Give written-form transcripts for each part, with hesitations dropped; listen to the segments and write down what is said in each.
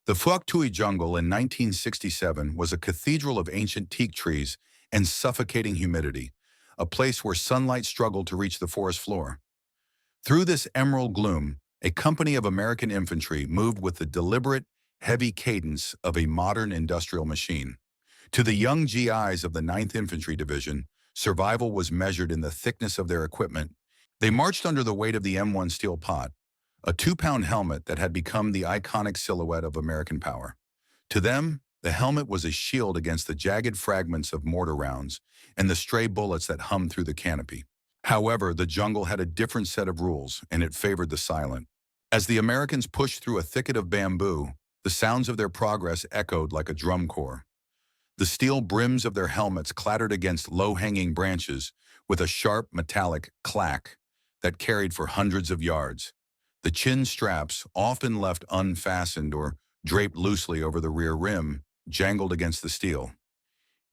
The Phuoc Tuy jungle in 1967 was a cathedral of ancient teak trees and suffocating humidity, a place where sunlight struggled to reach the forest floor. Through this emerald gloom, a company of American infantry moved with the deliberate, heavy cadence of a modern industrial machine. To the young GIs of the Ninth Infantry Division, survival was measured in the thickness of their equipment. They marched under the weight of the M1 steel pot, a 2-pound helmet that had become the iconic silhouette of American power. To them, the helmet was a shield against the jagged fragments of mortar rounds and the stray bullets that hummed through the canopy. However, the jungle had a different set of rules, and it favored the silent. As the Americans pushed through a thicket of bamboo, the sounds of their progress echoed like a drum corps. The steel brims of their helmets clattered against low-hanging branches with a sharp metallic clack that carried for hundreds of yards. The chin straps, often left unfastened or draped loosely over the rear rim, jangled against the steel.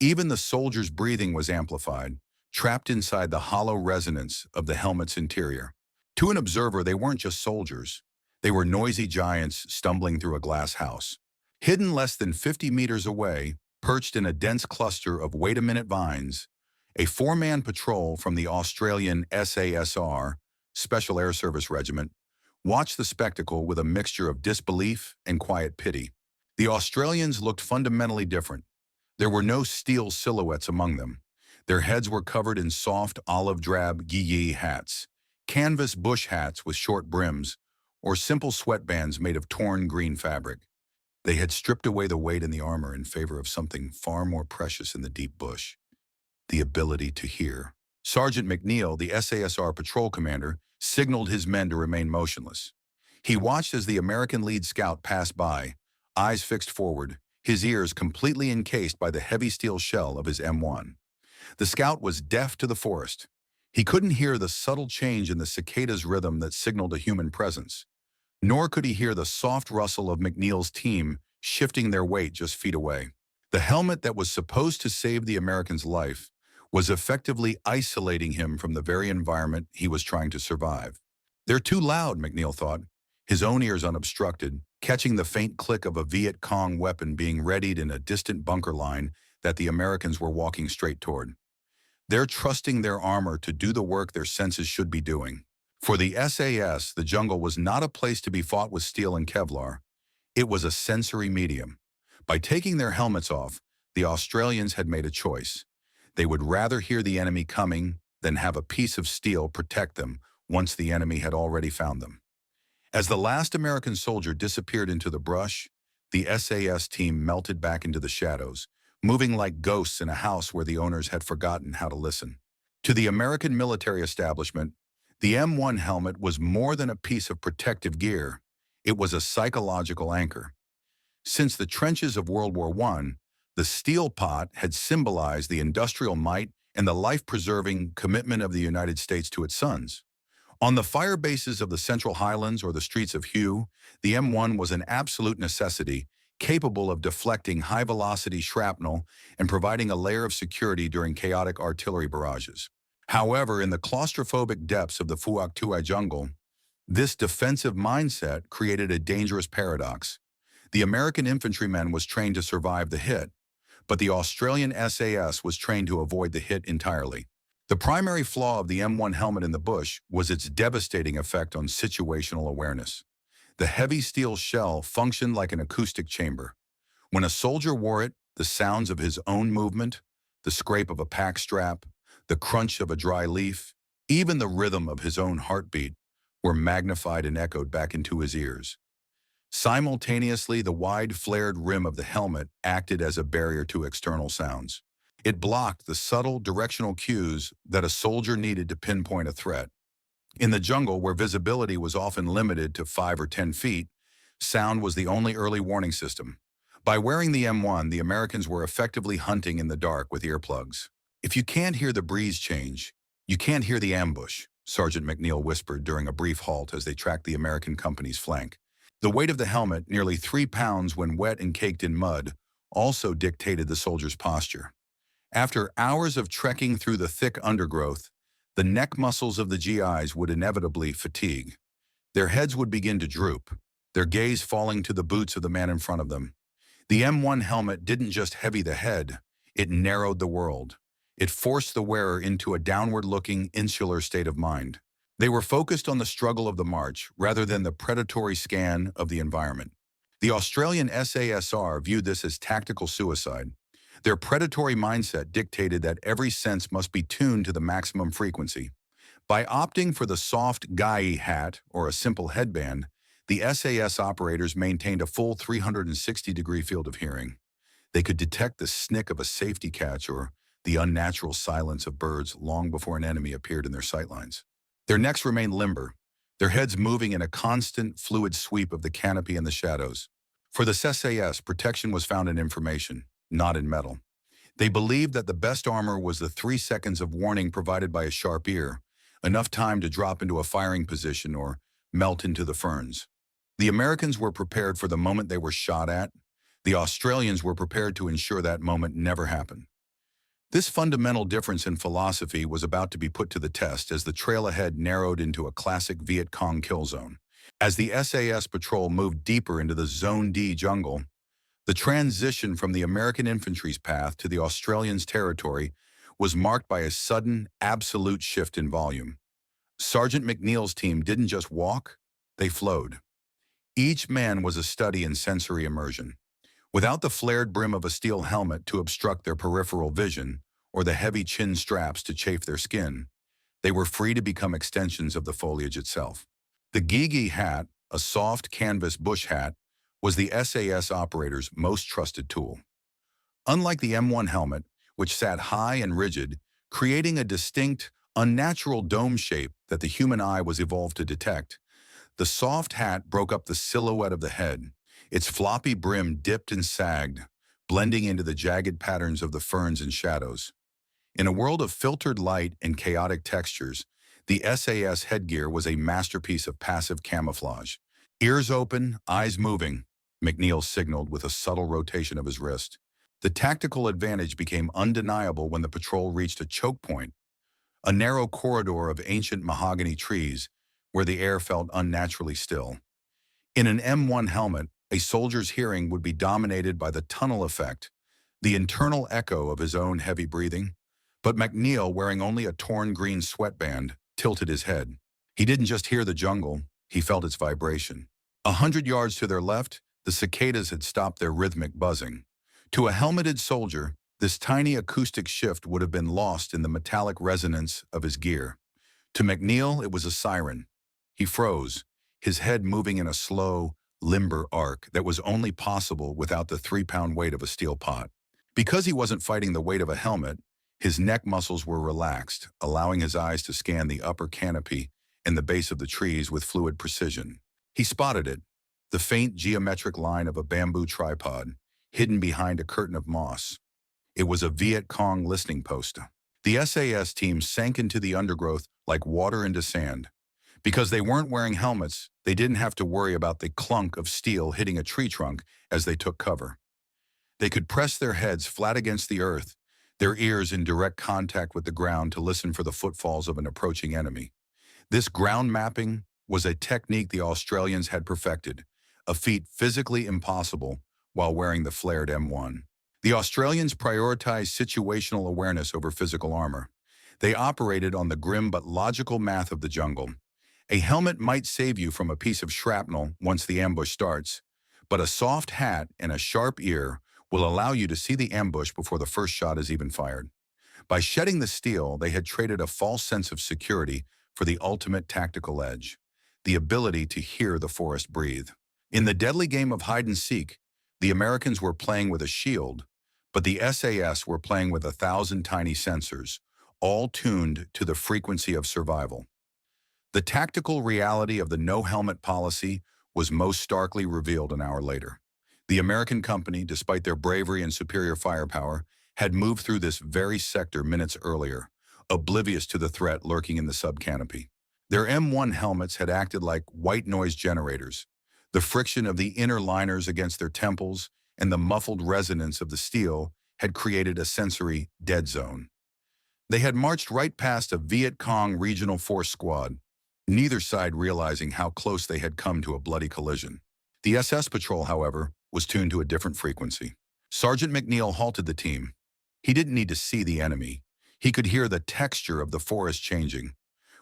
Even the soldiers' breathing was amplified, trapped inside the hollow resonance of the helmet's interior. To an observer, they weren't just soldiers. They were noisy giants stumbling through a glass house. Hidden less than 50 meters away, perched in a dense cluster of wait-a-minute vines, a 4-man patrol from the Australian SASR, Special Air Service Regiment, watched the spectacle with a mixture of disbelief and quiet pity. The Australians looked fundamentally different. There were no steel silhouettes among them. Their heads were covered in soft olive-drab gi hats, canvas bush hats with short brims, or simple sweatbands made of torn green fabric. They had stripped away the weight in the armor in favor of something far more precious in the deep bush: the ability to hear. Sergeant McNeil, the SASR patrol commander, signaled his men to remain motionless. He watched as the American lead scout passed by, eyes fixed forward, his ears completely encased by the heavy steel shell of his M1. The scout was deaf to the forest. He couldn't hear the subtle change in the cicada's rhythm that signaled a human presence, nor could he hear the soft rustle of McNeil's team shifting their weight just feet away. The helmet that was supposed to save the American's life was effectively isolating him from the very environment he was trying to survive. "They're too loud," McNeil thought, his own ears unobstructed, catching the faint click of a Viet Cong weapon being readied in a distant bunker line that the Americans were walking straight toward. They're trusting their armor to do the work their senses should be doing. For the SAS, the jungle was not a place to be fought with steel and Kevlar. It was a sensory medium. By taking their helmets off, the Australians had made a choice. They would rather hear the enemy coming than have a piece of steel protect them once the enemy had already found them. As the last American soldier disappeared into the brush, the SAS team melted back into the shadows, moving like ghosts in a house where the owners had forgotten how to listen. To the American military establishment, the M1 helmet was more than a piece of protective gear. It was a psychological anchor. Since the trenches of World War I, the steel pot had symbolized the industrial might and the life-preserving commitment of the United States to its sons. On the fire bases of the Central Highlands or the streets of Hue, the M1 was an absolute necessity, capable of deflecting high-velocity shrapnel and providing a layer of security during chaotic artillery barrages. However, in the claustrophobic depths of the Phuoc Tuy jungle, this defensive mindset created a dangerous paradox. The American infantryman was trained to survive the hit, but the Australian SAS was trained to avoid the hit entirely. The primary flaw of the M1 helmet in the bush was its devastating effect on situational awareness. The heavy steel shell functioned like an acoustic chamber. When a soldier wore it, the sounds of his own movement, the scrape of a pack strap, the crunch of a dry leaf, even the rhythm of his own heartbeat were magnified and echoed back into his ears. Simultaneously, the wide flared rim of the helmet acted as a barrier to external sounds. It blocked the subtle directional cues that a soldier needed to pinpoint a threat. In the jungle, where visibility was often limited to 5 or 10 feet, sound was the only early warning system. By wearing the M1, the Americans were effectively hunting in the dark with earplugs. "If you can't hear the breeze change, you can't hear the ambush," Sergeant McNeil whispered during a brief halt as they tracked the American company's flank. The weight of the helmet, nearly 3 pounds when wet and caked in mud, also dictated the soldier's posture. After hours of trekking through the thick undergrowth, the neck muscles of the GIs would inevitably fatigue. Their heads would begin to droop, their gaze falling to the boots of the man in front of them. The M1 helmet didn't just heavy the head, it narrowed the world. It forced the wearer into a downward-looking, insular state of mind. They were focused on the struggle of the march rather than the predatory scan of the environment. The Australian SASR viewed this as tactical suicide. Their predatory mindset dictated that every sense must be tuned to the maximum frequency. By opting for the soft Gai hat or a simple headband, the SAS operators maintained a full 360-degree field of hearing. They could detect the snick of a safety catch or the unnatural silence of birds long before an enemy appeared in their sightlines. Their necks remained limber, their heads moving in a constant, fluid sweep of the canopy and the shadows. For the SAS, protection was found in information, not in metal. They believed that the best armor was the 3 seconds of warning provided by a sharp ear, enough time to drop into a firing position or melt into the ferns. The Americans were prepared for the moment they were shot at. The Australians were prepared to ensure that moment never happened. This fundamental difference in philosophy was about to be put to the test as the trail ahead narrowed into a classic Viet Cong kill zone. As the SAS patrol moved deeper into the Zone D jungle, the transition from the American infantry's path to the Australians' territory was marked by a sudden, absolute shift in volume. Sergeant McNeil's team didn't just walk, they flowed. Each man was a study in sensory immersion. Without the flared brim of a steel helmet to obstruct their peripheral vision, or the heavy chin straps to chafe their skin, they were free to become extensions of the foliage itself. The Gigi hat, a soft canvas bush hat, was the SAS operator's most trusted tool. Unlike the M1 helmet, which sat high and rigid, creating a distinct, unnatural dome shape that the human eye was evolved to detect, the soft hat broke up the silhouette of the head. Its floppy brim dipped and sagged, blending into the jagged patterns of the ferns and shadows. In a world of filtered light and chaotic textures, the SAS headgear was a masterpiece of passive camouflage. Ears open, eyes moving, McNeil signaled with a subtle rotation of his wrist. The tactical advantage became undeniable when the patrol reached a choke point, a narrow corridor of ancient mahogany trees where the air felt unnaturally still. In an M1 helmet, a soldier's hearing would be dominated by the tunnel effect, the internal echo of his own heavy breathing. But McNeil, wearing only a torn green sweatband, tilted his head. He didn't just hear the jungle, he felt its vibration. 100 yards to their left, the cicadas had stopped their rhythmic buzzing. To a helmeted soldier, this tiny acoustic shift would have been lost in the metallic resonance of his gear. To McNeil, it was a siren. He froze, his head moving in a slow, limber arc that was only possible without the 3-pound weight of a steel pot. Because he wasn't fighting the weight of a helmet, his neck muscles were relaxed, allowing his eyes to scan the upper canopy and the base of the trees with fluid precision. He spotted it, the faint geometric line of a bamboo tripod, hidden behind a curtain of moss. It was a Viet Cong listening post. The SAS team sank into the undergrowth like water into sand. Because they weren't wearing helmets, they didn't have to worry about the clunk of steel hitting a tree trunk as they took cover. They could press their heads flat against the earth, their ears in direct contact with the ground to listen for the footfalls of an approaching enemy. This ground mapping was a technique the Australians had perfected, a feat physically impossible while wearing the flared M1. The Australians prioritized situational awareness over physical armor. They operated on the grim but logical math of the jungle. A helmet might save you from a piece of shrapnel once the ambush starts, but a soft hat and a sharp ear will allow you to see the ambush before the first shot is even fired. By shedding the steel, they had traded a false sense of security for the ultimate tactical edge, the ability to hear the forest breathe. In the deadly game of hide-and-seek, the Americans were playing with a shield, but the SAS were playing with 1,000 tiny sensors, all tuned to the frequency of survival. The tactical reality of the no-helmet policy was most starkly revealed an hour later. The American company, despite their bravery and superior firepower, had moved through this very sector minutes earlier, oblivious to the threat lurking in the subcanopy. Their M1 helmets had acted like white noise generators. The friction of the inner liners against their temples and the muffled resonance of the steel had created a sensory dead zone. They had marched right past a Viet Cong regional force squad, neither side realizing how close they had come to a bloody collision. The SS patrol, however, was tuned to a different frequency. Sergeant McNeil halted the team. He didn't need to see the enemy. He could hear the texture of the forest changing.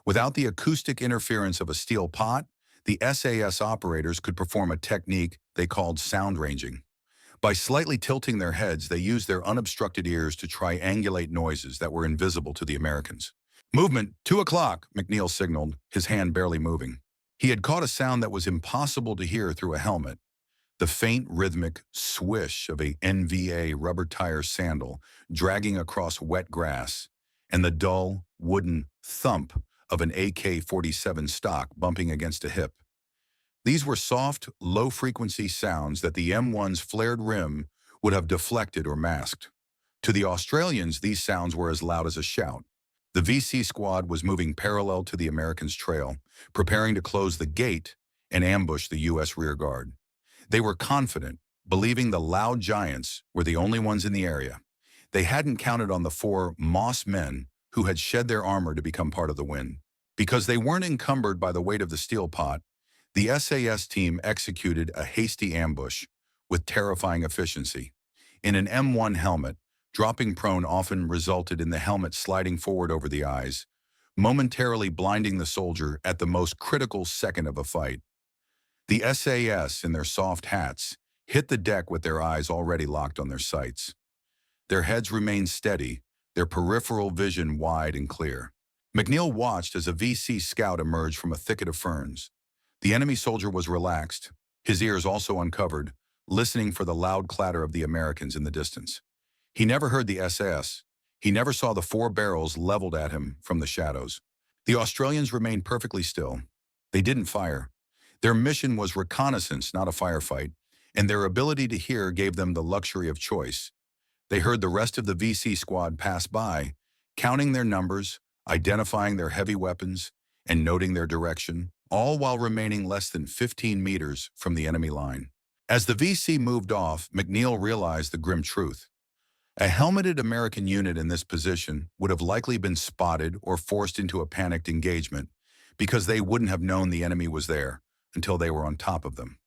Without the acoustic interference of a steel pot, the SAS operators could perform a technique they called sound ranging. By slightly tilting their heads, they used their unobstructed ears to triangulate noises that were invisible to the Americans. Movement, 2 o'clock, McNeil signaled, his hand barely moving. He had caught a sound that was impossible to hear through a helmet. The faint rhythmic swish of a NVA rubber tire sandal dragging across wet grass, and the dull, wooden thump of an AK-47 stock bumping against a hip. These were soft, low-frequency sounds that the M1's flared rim would have deflected or masked. To the Australians, these sounds were as loud as a shout. The VC squad was moving parallel to the Americans' trail, preparing to close the gate and ambush the U.S. rearguard. They were confident, believing the loud giants were the only ones in the area. They hadn't counted on the 4 moss men who had shed their armor to become part of the win. Because they weren't encumbered by the weight of the steel pot, the SAS team executed a hasty ambush with terrifying efficiency. In an M1 helmet, dropping prone often resulted in the helmet sliding forward over the eyes, momentarily blinding the soldier at the most critical second of a fight. The SAS, in their soft hats, hit the deck with their eyes already locked on their sights. Their heads remained steady, their peripheral vision wide and clear. McNeil watched as a VC scout emerged from a thicket of ferns. The enemy soldier was relaxed, his ears also uncovered, listening for the loud clatter of the Americans in the distance. He never heard the SAS. He never saw the 4 barrels leveled at him from the shadows. The Australians remained perfectly still. They didn't fire. Their mission was reconnaissance, not a firefight, and their ability to hear gave them the luxury of choice. They heard the rest of the VC squad pass by, counting their numbers, identifying their heavy weapons, and noting their direction, all while remaining less than 15 meters from the enemy line. As the VC moved off, McNeil realized the grim truth. A helmeted American unit in this position would have likely been spotted or forced into a panicked engagement because they wouldn't have known the enemy was there until they were on top of them.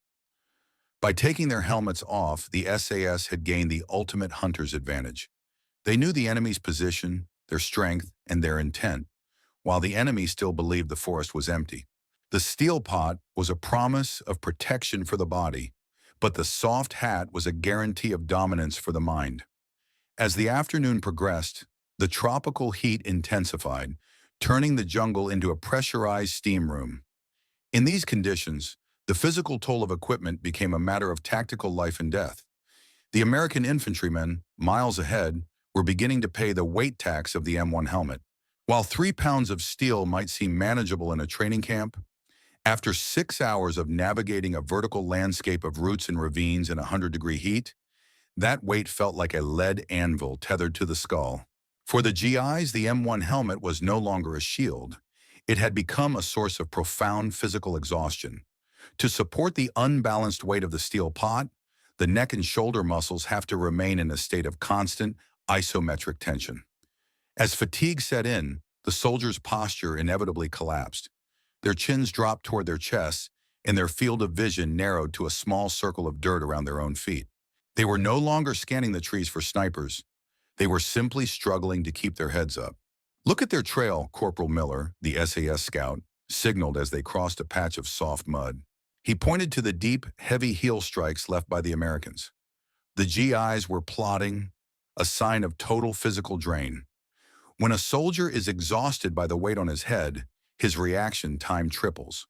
By taking their helmets off, the SAS had gained the ultimate hunter's advantage. They knew the enemy's position, their strength, and their intent, while the enemy still believed the forest was empty. The steel pot was a promise of protection for the body, but the soft hat was a guarantee of dominance for the mind. As the afternoon progressed, the tropical heat intensified, turning the jungle into a pressurized steam room. In these conditions, the physical toll of equipment became a matter of tactical life and death. The American infantrymen, miles ahead, were beginning to pay the weight tax of the M1 helmet. While 3 pounds of steel might seem manageable in a training camp, after 6 hours of navigating a vertical landscape of roots and ravines in 100-degree heat, that weight felt like a lead anvil tethered to the skull. For the GIs, the M1 helmet was no longer a shield. It had become a source of profound physical exhaustion. To support the unbalanced weight of the steel pot, the neck and shoulder muscles have to remain in a state of constant, isometric tension. As fatigue set in, the soldiers' posture inevitably collapsed. Their chins dropped toward their chests, and their field of vision narrowed to a small circle of dirt around their own feet. They were no longer scanning the trees for snipers. They were simply struggling to keep their heads up. "Look at their trail," Corporal Miller, the SAS scout, signaled as they crossed a patch of soft mud. He pointed to the deep, heavy heel strikes left by the Americans. The GIs were plodding, a sign of total physical drain. When a soldier is exhausted by the weight on his head, his reaction time triples.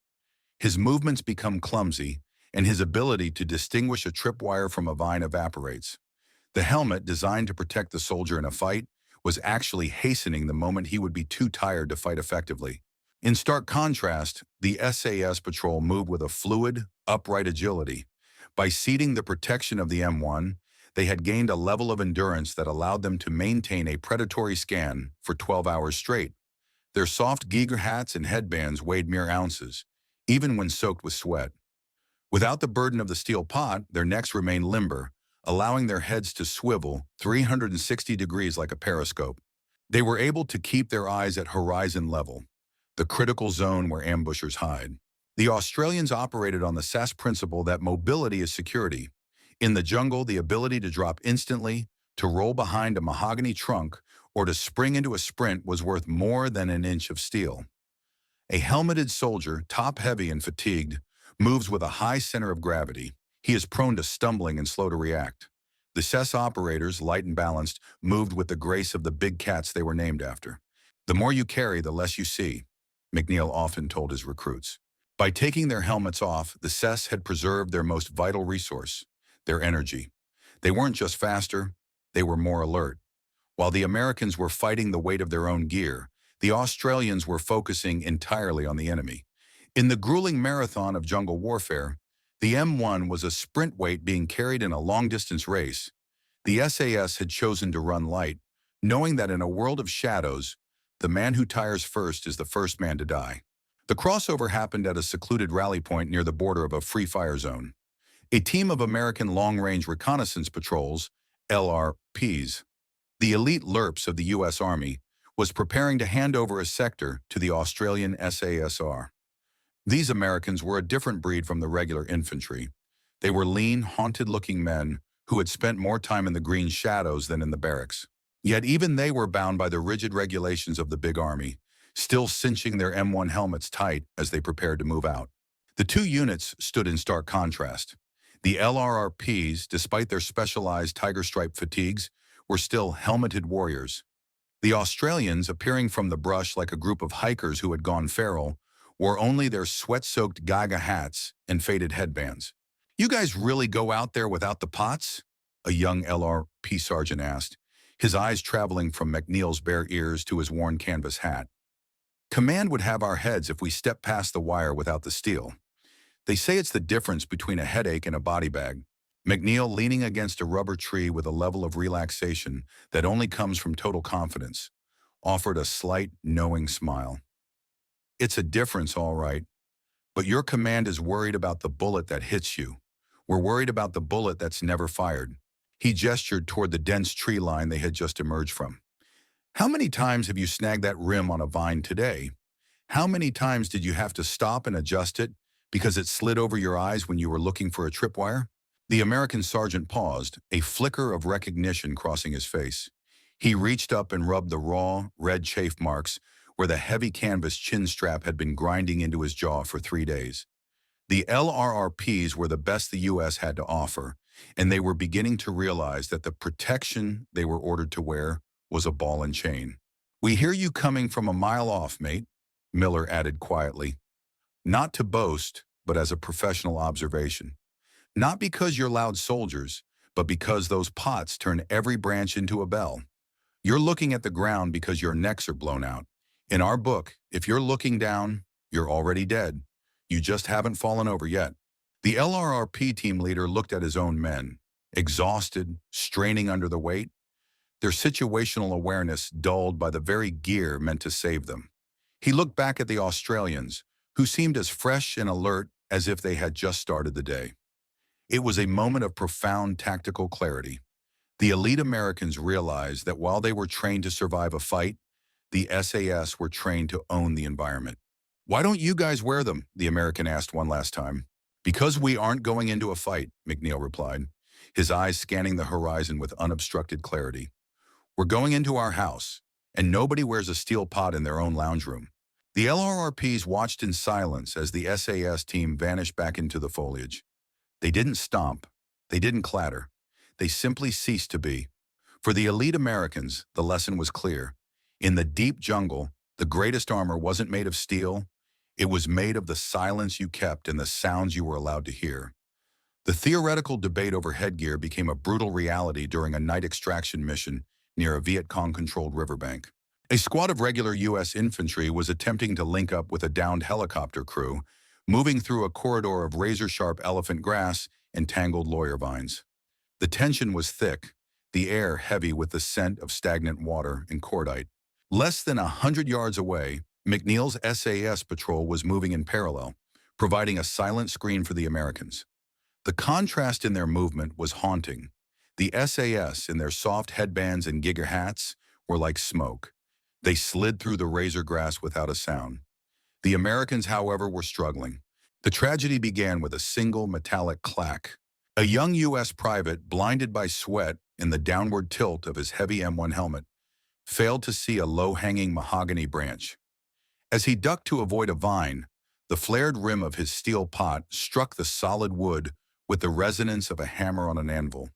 His movements become clumsy, and his ability to distinguish a tripwire from a vine evaporates. The helmet, designed to protect the soldier in a fight, was actually hastening the moment he would be too tired to fight effectively. In stark contrast, the SAS patrol moved with a fluid, upright agility. By ceding the protection of the M1, they had gained a level of endurance that allowed them to maintain a predatory scan for 12 hours straight. Their soft Geiger hats and headbands weighed mere ounces, even when soaked with sweat. Without the burden of the steel pot, their necks remained limber, allowing their heads to swivel 360 degrees like a periscope. They were able to keep their eyes at horizon level, the critical zone where ambushers hide. The Australians operated on the SAS principle that mobility is security. In the jungle, the ability to drop instantly, to roll behind a mahogany trunk, or to spring into a sprint was worth more than an inch of steel. A helmeted soldier, top-heavy and fatigued, moves with a high center of gravity. He is prone to stumbling and slow to react. The SAS operators, light and balanced, moved with the grace of the big cats they were named after. The more you carry, the less you see, McNeil often told his recruits. By taking their helmets off, the SAS had preserved their most vital resource, their energy. They weren't just faster, they were more alert. While the Americans were fighting the weight of their own gear, the Australians were focusing entirely on the enemy. In the grueling marathon of jungle warfare, the M1 was a sprint weight being carried in a long-distance race. The SAS had chosen to run light, knowing that in a world of shadows, the man who tires first is the first man to die. The crossover happened at a secluded rally point near the border of a free fire zone. A team of American long-range reconnaissance patrols, LRPs, the elite LRPs of the U.S. Army, was preparing to hand over a sector to the Australian SASR. These Americans were a different breed from the regular infantry. They were lean, haunted-looking men who had spent more time in the green shadows than in the barracks. Yet even they were bound by the rigid regulations of the big army, still cinching their M1 helmets tight as they prepared to move out. The two units stood in stark contrast. The LRRPs, despite their specialized tiger stripe fatigues, were still helmeted warriors. The Australians, appearing from the brush like a group of hikers who had gone feral, wore only their sweat-soaked Geiger hats and faded headbands. "You guys really go out there without the pots?" a young LRP sergeant asked, his eyes traveling from McNeil's bare ears to his worn canvas hat. "Command would have our heads if we stepped past the wire without the steel. They say it's the difference between a headache and a body bag." McNeil, leaning against a rubber tree with a level of relaxation that only comes from total confidence, offered a slight, knowing smile. "It's a difference, all right, but your command is worried about the bullet that hits you. We're worried about the bullet that's never fired." He gestured toward the dense tree line they had just emerged from. "How many times have you snagged that rim on a vine today? How many times did you have to stop and adjust it because it slid over your eyes when you were looking for a tripwire?" The American sergeant paused, a flicker of recognition crossing his face. He reached up and rubbed the raw, red chafe marks where the heavy canvas chin strap had been grinding into his jaw for 3 days. The LRRPs were the best the U.S. had to offer, and they were beginning to realize that the protection they were ordered to wear was a ball and chain. "We hear you coming from a mile off, mate," Miller added quietly. Not to boast, but as a professional observation. "Not because you're loud soldiers, but because those pots turn every branch into a bell. You're looking at the ground because your necks are blown out. In our book, if you're looking down, you're already dead. You just haven't fallen over yet." The LRRP team leader looked at his own men, exhausted, straining under the weight, their situational awareness dulled by the very gear meant to save them. He looked back at the Australians, who seemed as fresh and alert as if they had just started the day. It was a moment of profound tactical clarity. The elite Americans realized that while they were trained to survive a fight, the SAS were trained to own the environment. "Why don't you guys wear them?" the American asked one last time. "Because we aren't going into a fight," McNeil replied, his eyes scanning the horizon with unobstructed clarity. "We're going into our house, and nobody wears a steel pot in their own lounge room." The LRRPs watched in silence as the SAS team vanished back into the foliage. They didn't stomp. They didn't clatter. They simply ceased to be. For the elite Americans, the lesson was clear. In the deep jungle, the greatest armor wasn't made of steel. It was made of the silence you kept and the sounds you were allowed to hear. The theoretical debate over headgear became a brutal reality during a night extraction mission near a Viet Cong-controlled riverbank. A squad of regular U.S. infantry was attempting to link up with a downed helicopter crew, moving through a corridor of razor-sharp elephant grass and tangled lawyer vines. The tension was thick, the air heavy with the scent of stagnant water and cordite. Less than 100 yards away, McNeil's SAS patrol was moving in parallel, providing a silent screen for the Americans. The contrast in their movement was haunting. The SAS, in their soft headbands and Geiger hats, were like smoke. They slid through the razor grass without a sound. The Americans, however, were struggling. The tragedy began with a single metallic clack. A young U.S. private, blinded by sweat in the downward tilt of his heavy M1 helmet, failed to see a low-hanging mahogany branch. As he ducked to avoid a vine, the flared rim of his steel pot struck the solid wood with the resonance of a hammer on an anvil.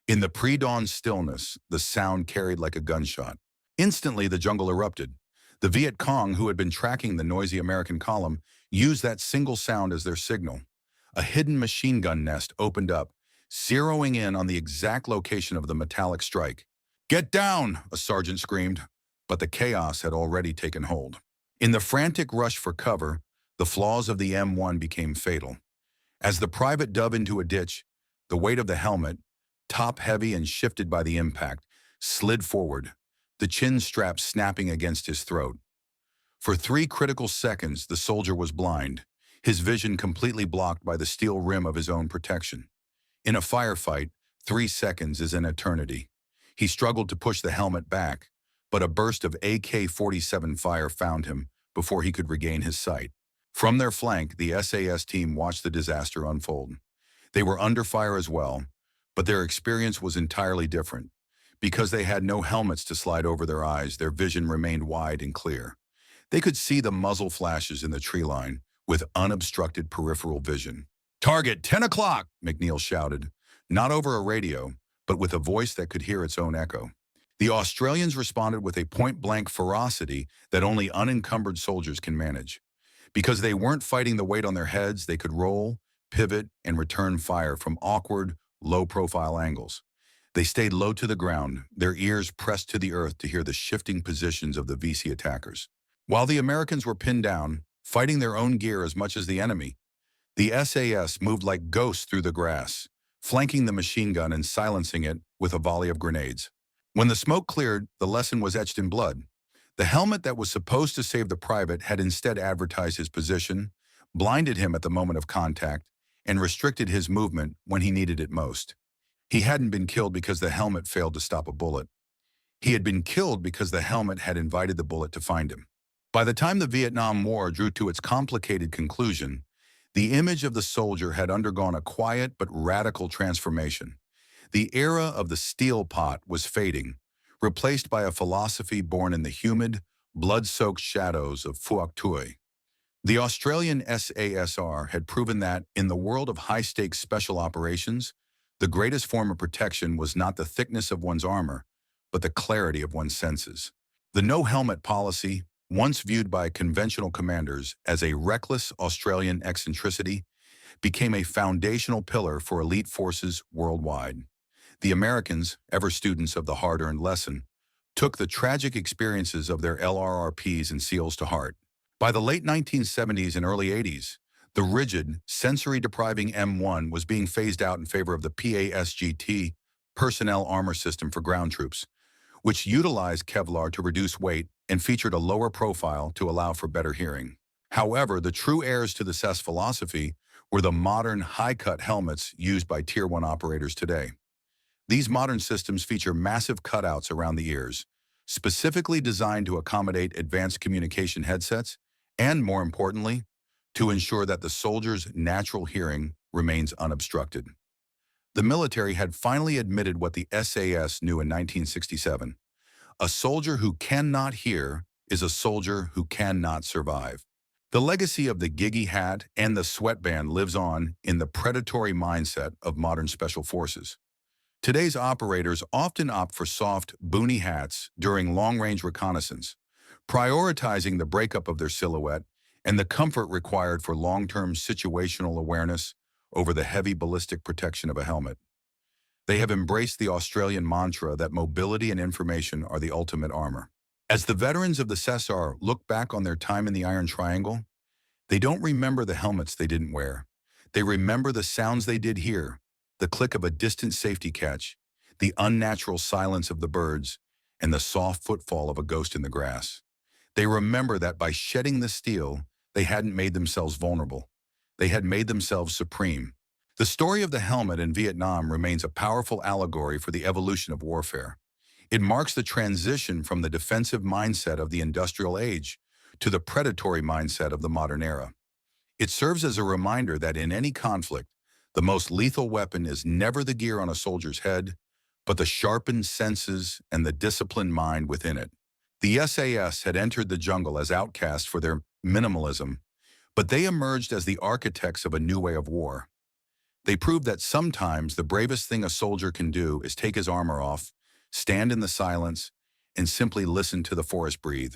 In the pre-dawn stillness, the sound carried like a gunshot. Instantly, the jungle erupted. The Viet Cong, who had been tracking the noisy American column, used that single sound as their signal. A hidden machine gun nest opened up, zeroing in on the exact location of the metallic strike. "Get down!" a sergeant screamed, but the chaos had already taken hold. In the frantic rush for cover, the flaws of the M1 became fatal. As the private dove into a ditch, the weight of the helmet, top-heavy and shifted by the impact, slid forward, the chin strap snapping against his throat. For 3 critical seconds, the soldier was blind, his vision completely blocked by the steel rim of his own protection. In a firefight, 3 seconds is an eternity. He struggled to push the helmet back, but a burst of AK-47 fire found him before he could regain his sight. From their flank, the SAS team watched the disaster unfold. They were under fire as well, but their experience was entirely different. Because they had no helmets to slide over their eyes, their vision remained wide and clear. They could see the muzzle flashes in the tree line with unobstructed peripheral vision. "Target 10 o'clock, McNeil shouted, not over a radio, but with a voice that could hear its own echo. The Australians responded with a point-blank ferocity that only unencumbered soldiers can manage. Because they weren't fighting the weight on their heads, they could roll, pivot, and return fire from awkward, low-profile angles. They stayed low to the ground, their ears pressed to the earth to hear the shifting positions of the VC attackers. While the Americans were pinned down, fighting their own gear as much as the enemy, the SAS moved like ghosts through the grass, flanking the machine gun and silencing it with a volley of grenades. When the smoke cleared, the lesson was etched in blood. The helmet that was supposed to save the private had instead advertised his position, blinded him at the moment of contact, and restricted his movement when he needed it most. He hadn't been killed because the helmet failed to stop a bullet. He had been killed because the helmet had invited the bullet to find him. By the time the Vietnam War drew to its complicated conclusion, the image of the soldier had undergone a quiet but radical transformation. The era of the steel pot was fading, replaced by a philosophy born in the humid, blood-soaked shadows of Phuoc Tuy. The Australian SASR had proven that, in the world of high-stakes special operations, the greatest form of protection was not the thickness of one's armor, but the clarity of one's senses. The no-helmet policy, once viewed by conventional commanders as a reckless Australian eccentricity, became a foundational pillar for elite forces worldwide. The Americans, ever students of the hard-earned lesson, took the tragic experiences of their LRRPs and SEALs to heart. By the late 1970s and early 80s, the rigid, sensory-depriving M1 was being phased out in favor of the PASGT, Personnel Armor System for ground troops, which utilized Kevlar to reduce weight and featured a lower profile to allow for better hearing. However, the true heirs to the SAS philosophy were the modern high-cut helmets used by Tier 1 operators today. These modern systems feature massive cutouts around the ears, specifically designed to accommodate advanced communication headsets and, more importantly, to ensure that the soldier's natural hearing remains unobstructed. The military had finally admitted what the SAS knew in 1967. A soldier who cannot hear is a soldier who cannot survive. The legacy of the giggy hat and the sweatband lives on in the predatory mindset of modern special forces. Today's operators often opt for soft, boonie hats during long-range reconnaissance, prioritizing the breakup of their silhouette and the comfort required for long-term situational awareness over the heavy ballistic protection of a helmet. They have embraced the Australian mantra that mobility and information are the ultimate armor. As the veterans of the SASR look back on their time in the Iron Triangle, they don't remember the helmets they didn't wear. They remember the sounds they did hear, the click of a distant safety catch, the unnatural silence of the birds, and the soft footfall of a ghost in the grass. They remember that by shedding the steel, they hadn't made themselves vulnerable. They had made themselves supreme. The story of the helmet in Vietnam remains a powerful allegory for the evolution of warfare. It marks the transition from the defensive mindset of the industrial age to the predatory mindset of the modern era. It serves as a reminder that in any conflict, the most lethal weapon is never the gear on a soldier's head, but the sharpened senses and the disciplined mind within it. The SAS had entered the jungle as outcasts for their minimalism, but they emerged as the architects of a new way of war. They proved that sometimes the bravest thing a soldier can do is take his armor off, stand in the silence, and simply listen to the forest breathe.